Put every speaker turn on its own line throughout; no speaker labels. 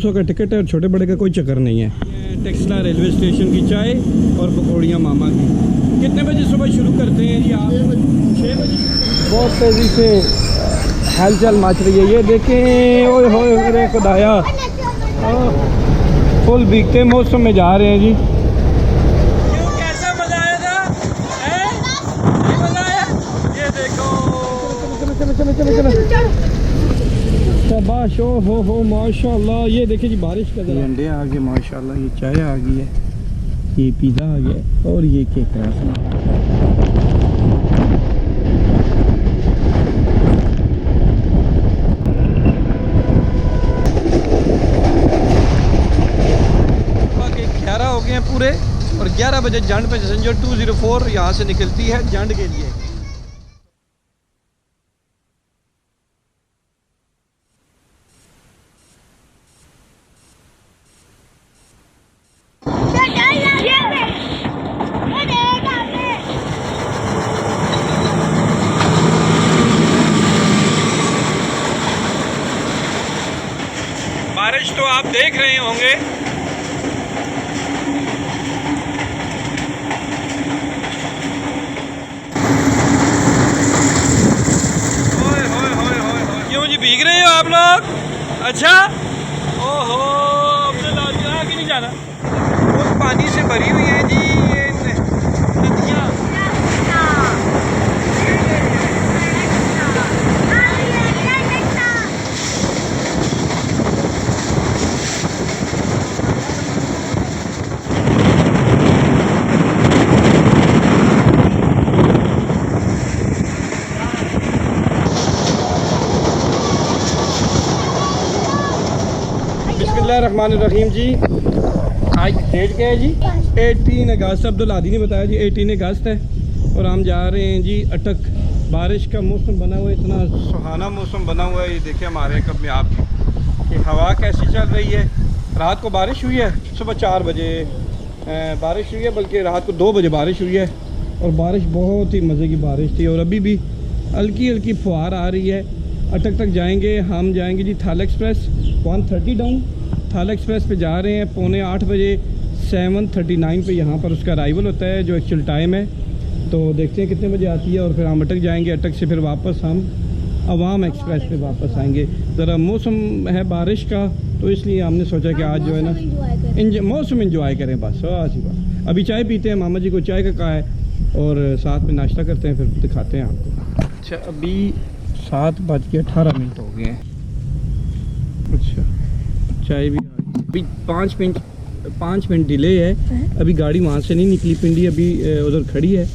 सौ का टिकट है और छोटे बड़े का कोई चक्कर नहीं है। टेक्सला रेलवे स्टेशन की चाय और पकौड़ियाँ मामा की। कितने बजे सुबह शुरू करते हैं जी आप? 6 बजे। बहुत तेज़ी से हलचल मच रही है, ये देखें। ओए होए मेरे खुदाया, फुल भीगते मौसम में जा रहे हैं जी। कैसा मजा आया था? मजा आया? ये देखो, शाबाश, ओ हो माशाल्लाह। ये देखिए जी बारिश का ये अंडे आ गए माशाल्लाह, ये चाय आ गई है, ये पिज़्ज़ा आ गया और ये केक है। के 11 हो गए हैं पूरे और 11 बजे जंड पैसेंजर 204 यहाँ से निकलती है जंड के लिए। बारिश तो आप देख रहे होंगे, क्यों जी भीग रहे हो आप लोग? अच्छा, ओहो, अपने आगे नहीं जाना, वो पानी से भरी हुई है जी ये नदियाँ। बिस्मिल्लाहिर्रहमानिर्रहीम जी। आज डेट क्या है जी? 18 अगस्त। अब्दुल आदि ने बताया जी 18 अगस्त है और हम जा रहे हैं जी अटक। बारिश का मौसम बना हुआ है, इतना सुहाना मौसम बना हुआ है। ये देखिए हमारे कब में आप कि हवा कैसी चल रही है। रात को बारिश हुई है, सुबह 4 बजे बारिश हुई है, बल्कि रात को 2 बजे बारिश हुई है और बारिश बहुत ही मज़े की बारिश थी। और अभी भी हल्की हल्की फुहार आ रही है। अटक तक जाएंगे, हम जाएंगे जी थाल एक्सप्रेस 130 डाउन। थाल एक्सप्रेस पे जा रहे हैं 7:45 बजे, 7:39 पे यहाँ पर उसका अराइवल होता है जो एक्चुअल टाइम है। तो देखते हैं कितने बजे आती है और फिर हम अटक जाएंगे। अटक से फिर वापस हम अवाम एक्सप्रेस पे वापस आएंगे। ज़रा मौसम है बारिश का, तो इसलिए हमने सोचा कि आज जो है ना मौसम इंजॉय करें बस। बात अभी चाय पीते हैं, मामा जी को चाय का कहा है और साथ में नाश्ता करते हैं, फिर दिखाते हैं आपको। अच्छा, अभी 7:18 हो गए हैं। अच्छा, चाय भी अभी 5 मिनट डिले है। अभी गाड़ी वहाँ से नहीं निकली, पिंडी अभी उधर खड़ी है,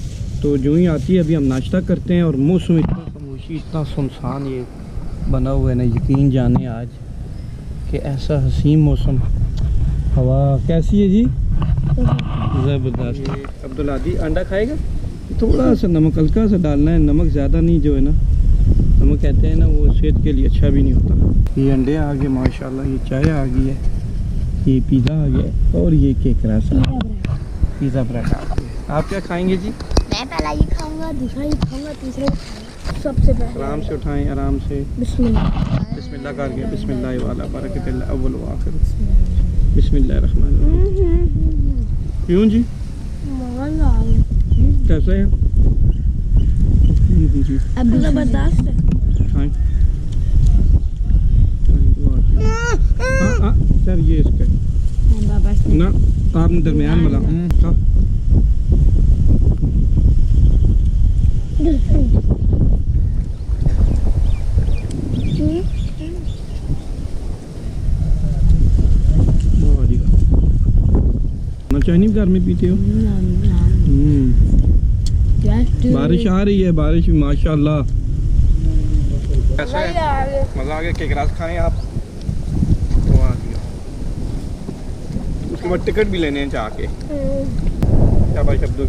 तो जो ही आती है अभी हम नाश्ता करते हैं। और मौसम इतना खामोशी, इतना सुनसान ये बना हुआ है ना, यकीन जाने आज कि ऐसा हसीन मौसम। हवा कैसी है जी? ज़बरदस्त। अब्दुल आदि अंडा खाएगा? थोड़ा सा नमक हल्का सा डालना है, नमक ज़्यादा नहीं। जो है ना, नमक कहते हैं ना, वो सेहत के लिए अच्छा भी नहीं होता। ये अंडे आ गए माशाल्लाह, ये चाय आ गई है, ये पिज़्ज़ा आ गया और ये केक रसा पिज़्ज़ा ब्रेड आ गया। आप क्या खाएंगे जी?
मैं पहला ये खाऊंगा, दूसरा ये खाऊंगा, तीसरा खाऊंगा। सबसे पहले
आराम से उठाएं, आराम से। बिस्मिल्लाह कर गया, बिस्मिल्लाह वाला बरकतुल्लाह अव्वल व आखिर। बिस्मिल्लाहिर्रहमानिर्रहीम। क्यों जी? कैसा है?
अब ज़बरदस्त है।
सर ये इसका ना आपने दरमियान वाला चाय नहीं घर में पीते हो? बारिश आ रही है, बारिश भी माशाल्लाह। कैसा है? मज़ा आ गया। केक रास खाएं आप? तो आ गया। उसके बाद टिकट भी लेने हैं जाके। क्या भाई अब्दुल?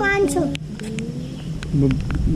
500.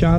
4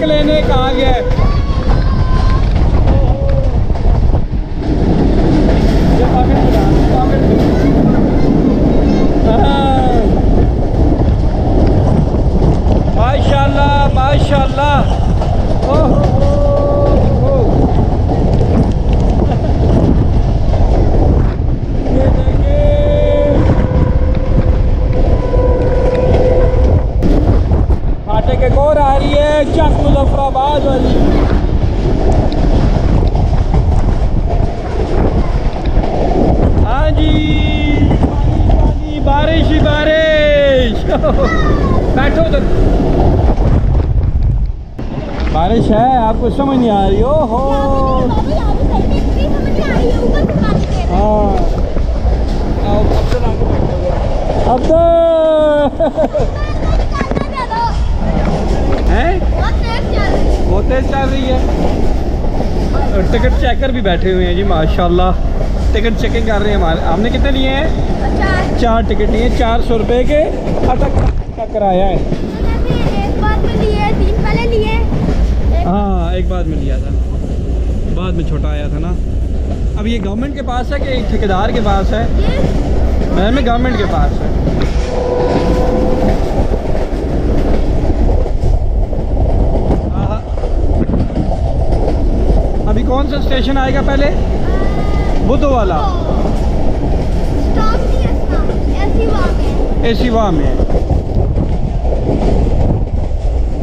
क्लिनिक आ गया है। ये पॉकेट में डाल, पॉकेट में। हाँ। माशाल्लाह माशाल्लाह। ओह ये देखिए फाटक एक और आ रही है, चक मुजफ्फराबाद वाली। हाँ जी, पानी पानी, बारिश ही बारिश। बैठो तो, बारिश है, आपको समझ नहीं आ रही हो। हाँ, आओ अब्दुल आगे बैठो। हैं? बहुत तेज चल रही है। और टिकट चेकर भी बैठे हुए हैं जी माशाल्लाह, टिकट चेकिंग कर रहे हैं हमारे। हमने कितने लिए हैं? 4 टिकट लिए, 400 रुपये के अटक का किराया है।
एक बार में लिए, 3 पहले लिए।
हाँ, एक बाद में लिया था, बाद में छोटा आया था ना। अब ये गवर्नमेंट के पास है कि ठेकेदार के पास है? में गवर्नमेंट के पास है। अभी कौन सा स्टेशन आएगा पहले? बुद्ध वाला। एसी वाह में।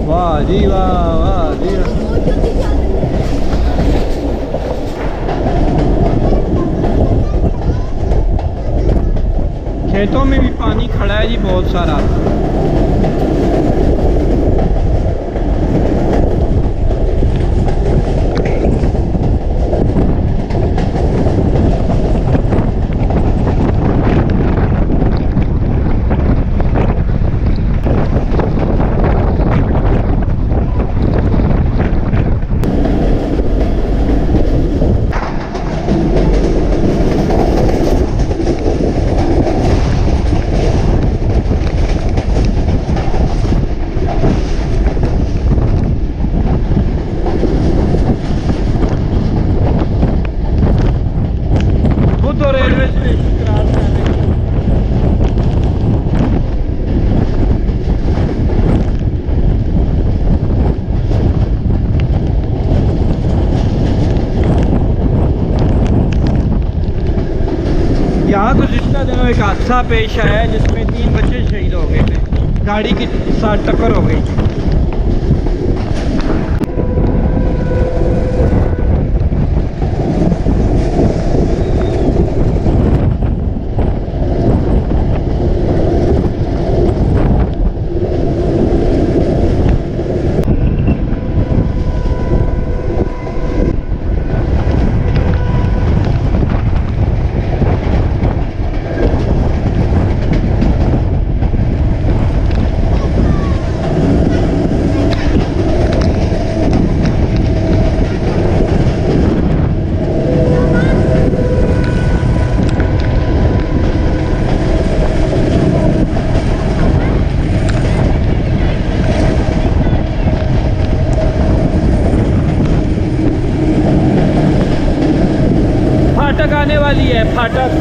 वाह जी वाह, वाह जी वाह। खेतों में भी पानी खड़ा है जी बहुत सारा। रेलवे स्टेशन क्रॉस कर रहे हैं। यहाँ तो पिछले दिनों एक हादसा पेश आया है जिसमें 3 बच्चे शहीद हो गए थे, गाड़ी के साथ टक्कर हो गई थी। फाटक आने वाली है, फाटक।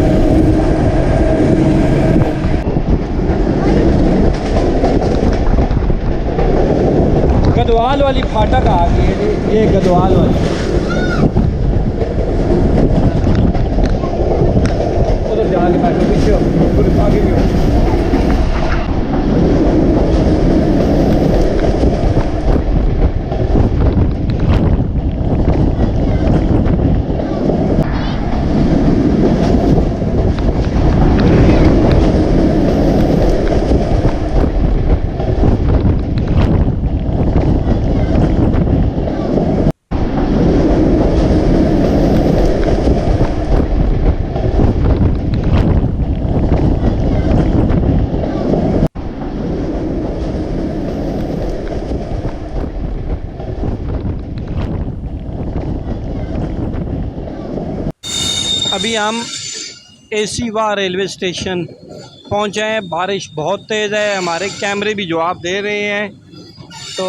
गदवाल वाली फाटक आ गई है, ये गदवाल वाली। उधर जाके बैठो, पीछे हो, आगे भी हो। अभी हम एसी वाह रेलवे स्टेशन पहुँचे हैं। बारिश बहुत तेज़ है, हमारे कैमरे भी जवाब दे रहे हैं। तो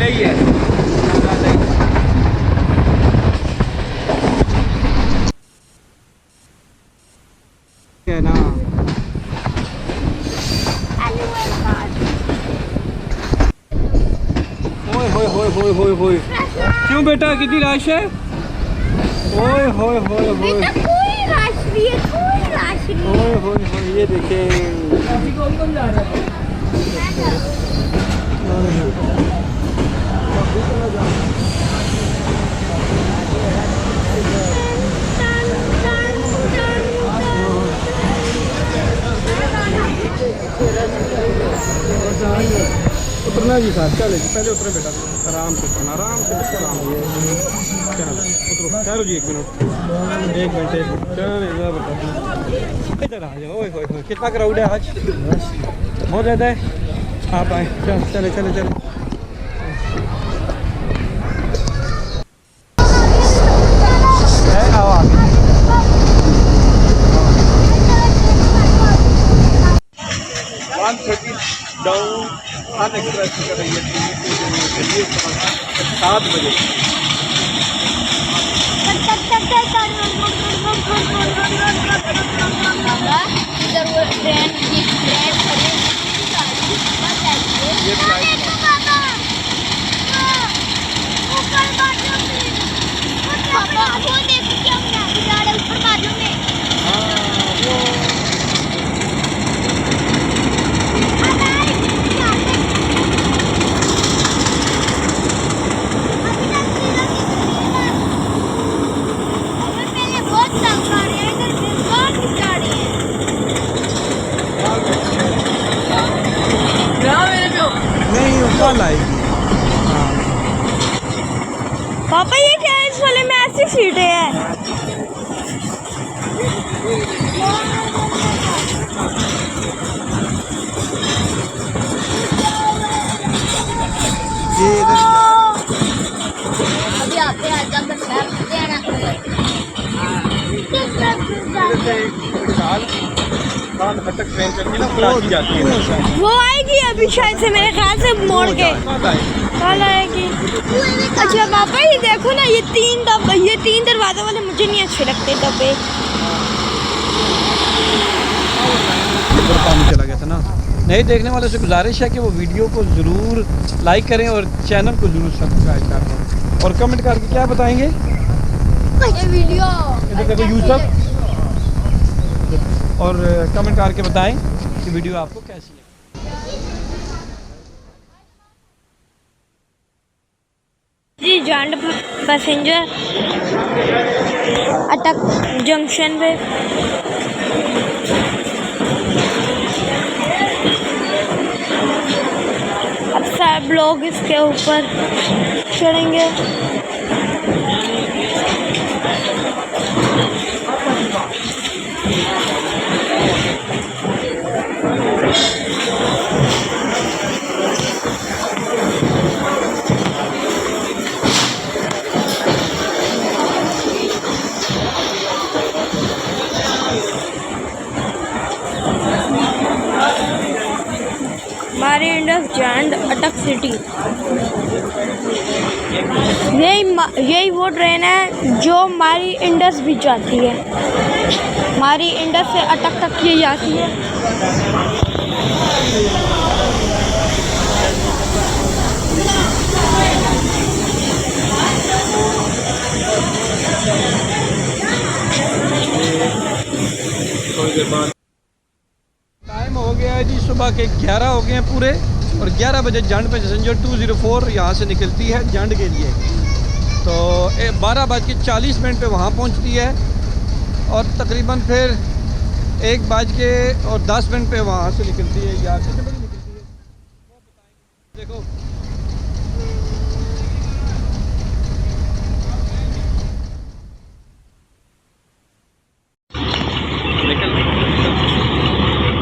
नहीं है है ना। ओए होए होए होए होए होए, क्यों बेटा कितनी राश है? ओए होए होए होए
कोई राश नहीं है, कोई राश नहीं है।
ओए होए होए, ये देखें
कौन कौन जा रहा है?
उतरना जी साहब, चले जी पहले उतरे बेटा, आराम से उतरना, आराम से आराम से चलो उतरो, ठहरो जी 1 मिनट 1 घंटे चल इधर आ जाओ। ओए होए होए, कितना क्राउड है आज? बहुत ज़्यादा है। आप आए, चल चले चले चले। आओ आगे। डाउन खान एक्सप्रेस कर रही है 7 बजे। ये फ्लाइट नहीं कल आएगी।
पापा ये क्या है? इस वाले में ऐसी सीटें हैं।
ये
अभी आते हैं
तक ट्रेन चलती है ना, फ्लाइट जाती है।
वो आएगी अभी शायद से, मेरे ख्याल से मोड़ के कल आएगी। अच्छा पापा ये देखो ना, ये 3 दरवाजे वाले मुझे नहीं अच्छे लगते डब्बे।
पानी चला गया था ना। नए देखने वालों से गुजारिश है कि वो वीडियो को ज़रूर लाइक करें और चैनल को ज़रूर सब्सक्राइब करें और कमेंट करके क्या बताएंगे?
ये वीडियो
इधर देखो यूसुफ, और कमेंट करके बताएं कि वीडियो आपको कैसी लगी।
जी जांड पैसेंजर अटक जंक्शन पे। अब सब लोग इसके ऊपर चढ़ेंगे। मारी इंडस जांड अटक सिटी। यही वो ट्रेन है जो मारी इंडस भी जाती है। मारी इंडस से अटक तक ये जाती है।
थोड़ी देर बाद टाइम हो गया है जी, सुबह के 11 हो गए हैं पूरे, और 11 बजे जंड पैसेंजर 204 यहाँ से निकलती है जंड के लिए। तो 12:40 पे वहाँ पहुँचती है, और तकरीबन फिर 1:10 पे वहाँ से निकलती है। या कितने बजे निकलती है देखो।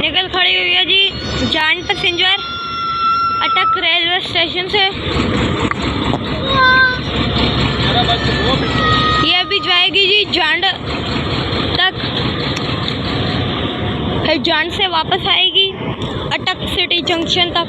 निकल खड़ी हुई है जी जांड पैसेंजर अटक रेलवे स्टेशन से। ये अभी जाएगी जी जांड तक, फिर जांड से वापस आएगी अटक सिटी जंक्शन तक।